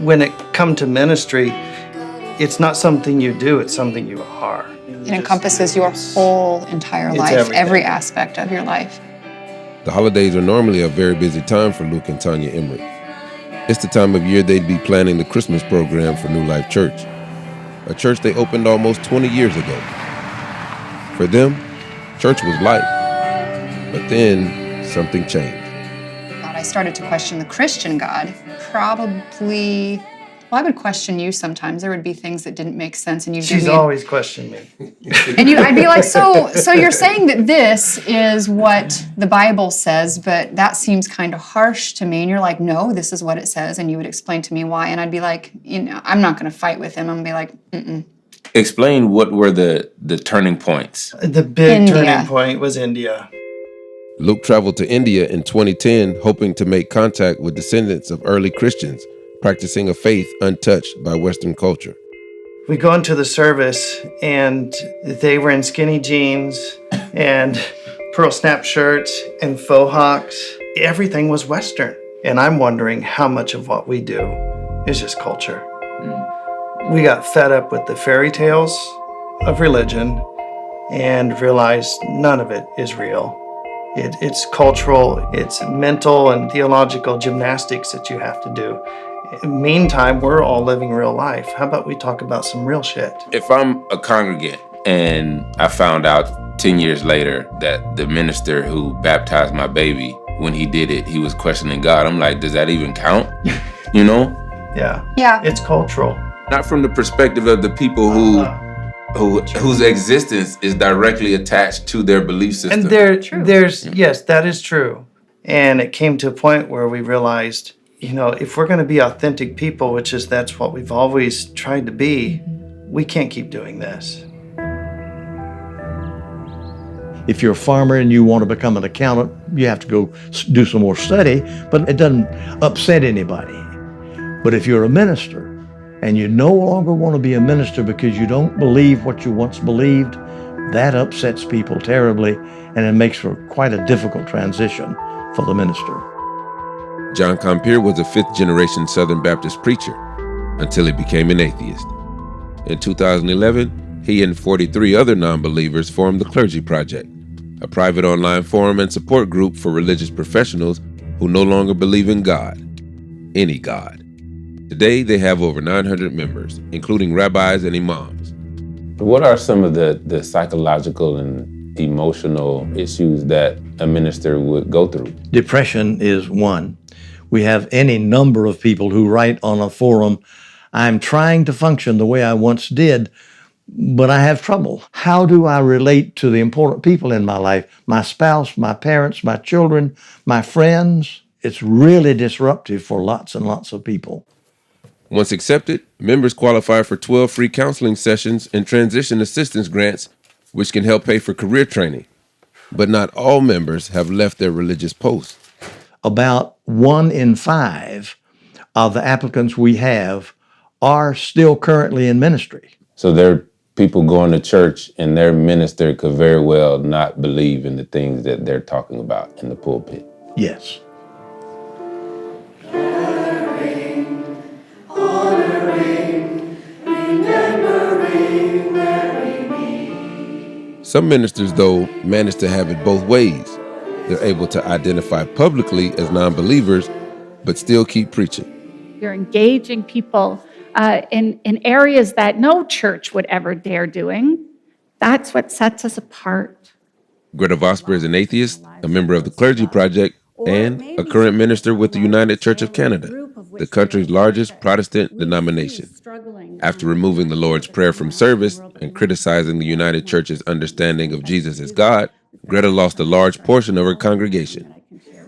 when it comes to ministry, it's not something you do, it's something you are. It encompasses your whole entire life, everything. every aspect of your life. The holidays are normally a very busy time for Luke and Tonia Emrich. It's the time of year they'd be planning the Christmas program for New Life Church, a church they opened almost 20 years ago. For them, church was life, but then something changed. I started to question the Christian God, probably. Well, I would question you sometimes. There would be things that didn't make sense, and you'd give me. She's always questioned me. And I'd be like, so you're saying that this is what the Bible says, but that seems kind of harsh to me. And you're like, no, this is what it says, and you would explain to me why. And I'd be like, I'm not going to fight with him. I'm going to be like, mm-mm. Explain what were the turning points. The big India. turning point was India. Luke traveled to India in 2010, hoping to make contact with descendants of early Christians, practicing a faith untouched by Western culture. We go into the service, and they were in skinny jeans and pearl snap shirts and faux hawks. Everything was Western. And I'm wondering how much of what we do is just culture. We got fed up with the fairy tales of religion and realized none of it is real. It's cultural, it's mental and theological gymnastics that you have to do. Meantime, we're all living real life. How about we talk about some real shit? If I'm a congregant and I found out 10 years later that the minister who baptized my baby, when he did it, he was questioning God, I'm like, does that even count? You know? Yeah. It's cultural. Not from the perspective of the people whose existence is directly attached to their belief system. And yes, that is true. And it came to a point where we realized, if we're going to be authentic people, that's what we've always tried to be, we can't keep doing this. If you're a farmer and you want to become an accountant, you have to go do some more study, but it doesn't upset anybody. But if you're a minister and you no longer want to be a minister because you don't believe what you once believed, that upsets people terribly, and it makes for quite a difficult transition for the minister. John Compeer was a fifth-generation Southern Baptist preacher until he became an atheist. In 2011, he and 43 other non-believers formed the Clergy Project, a private online forum and support group for religious professionals who no longer believe in God, any God. Today, they have over 900 members, including rabbis and imams. What are some of the psychological and emotional issues that a minister would go through? Depression is one. We have any number of people who write on a forum, I'm trying to function the way I once did, but I have trouble. How do I relate to the important people in my life? My spouse, my parents, my children, my friends? It's really disruptive for lots and lots of people. Once accepted, members qualify for 12 free counseling sessions and transition assistance grants, which can help pay for career training. But not all members have left their religious posts. About 1 in 5 of the applicants we have are still currently in ministry. So there are people going to church and their minister could very well not believe in the things that they're talking about in the pulpit. Yes. Some ministers, though, manage to have it both ways. They're able to identify publicly as non-believers, but still keep preaching. You're engaging people in areas that no church would ever dare doing. That's what sets us apart. Greta Vosper is an atheist, a member of the Clergy Project, and a current minister with the United Church of Canada, the country's largest Protestant denomination. After removing the Lord's Prayer from service and criticizing the United Church's understanding of Jesus as God, Greta lost a large portion of her congregation.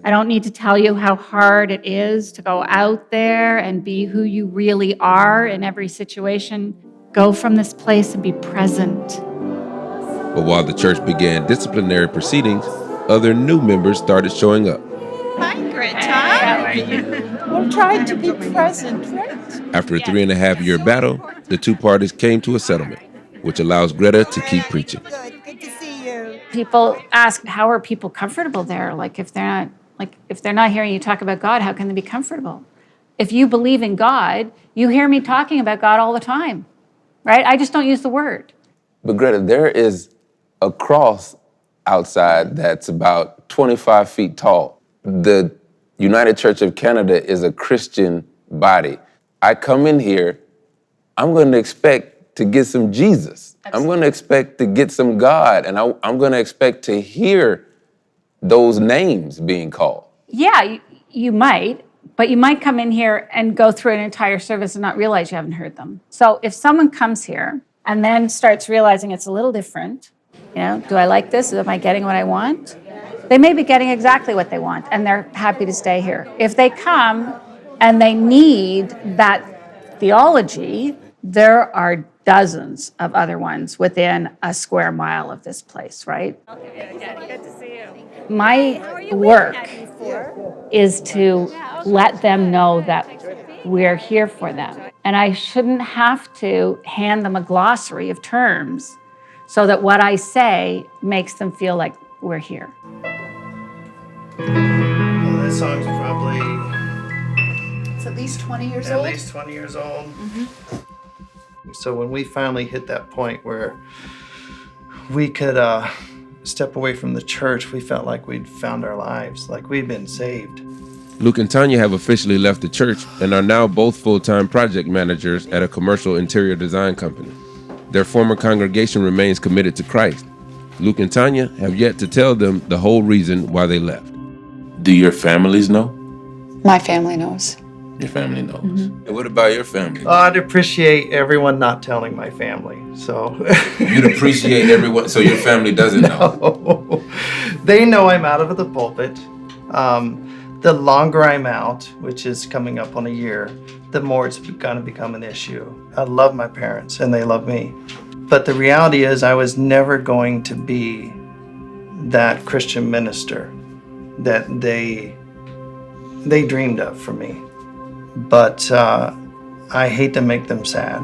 I don't need to tell you how hard it is to go out there and be who you really are in every situation. Go from this place and be present. But while the church began disciplinary proceedings, other new members started showing up. Hi, Greta. How are you? We're trying to be present, right? After a 3.5-year battle, the two parties came to a settlement, which allows Greta to keep preaching. Good to see you. People ask, how are people comfortable there? If they're not hearing you talk about God, how can they be comfortable? If you believe in God, you hear me talking about God all the time, right? I just don't use the word. But Greta, there is a cross outside that's about 25 feet tall. The United Church of Canada is a Christian body. I come in here, I'm going to expect to get some Jesus. I'm going to expect to get some God, and I'm going to expect to hear those names being called. Yeah, you might, but you might come in here and go through an entire service and not realize you haven't heard them. So if someone comes here and then starts realizing it's a little different, do I like this? Am I getting what I want? They may be getting exactly what they want, and they're happy to stay here. If they come and they need that theology, there are dozens of other ones within a square mile of this place, right? Good to see you. My work is to let them know that we're here for them. And I shouldn't have to hand them a glossary of terms so that what I say makes them feel like we're here. Well, this song's probably It's at least 20 years at old. least 20 years old. So when we finally hit that point where we could step away from the church, we felt like we'd found our lives, like we'd been saved. Luke and Tonia have officially left the church and are now both full-time project managers at a commercial interior design company. Their former congregation remains committed to Christ. Luke and Tonia have yet to tell them the whole reason why they left. Do your families know? My family knows. Your family knows. And what about your family? I'd appreciate everyone not telling my family. So You'd appreciate everyone, so your family doesn't know. They know I'm out of the pulpit. The longer I'm out, which is coming up on a year, the more it's going to become an issue. I love my parents and they love me. But the reality is I was never going to be that Christian minister that they dreamed of for me. But I hate to make them sad.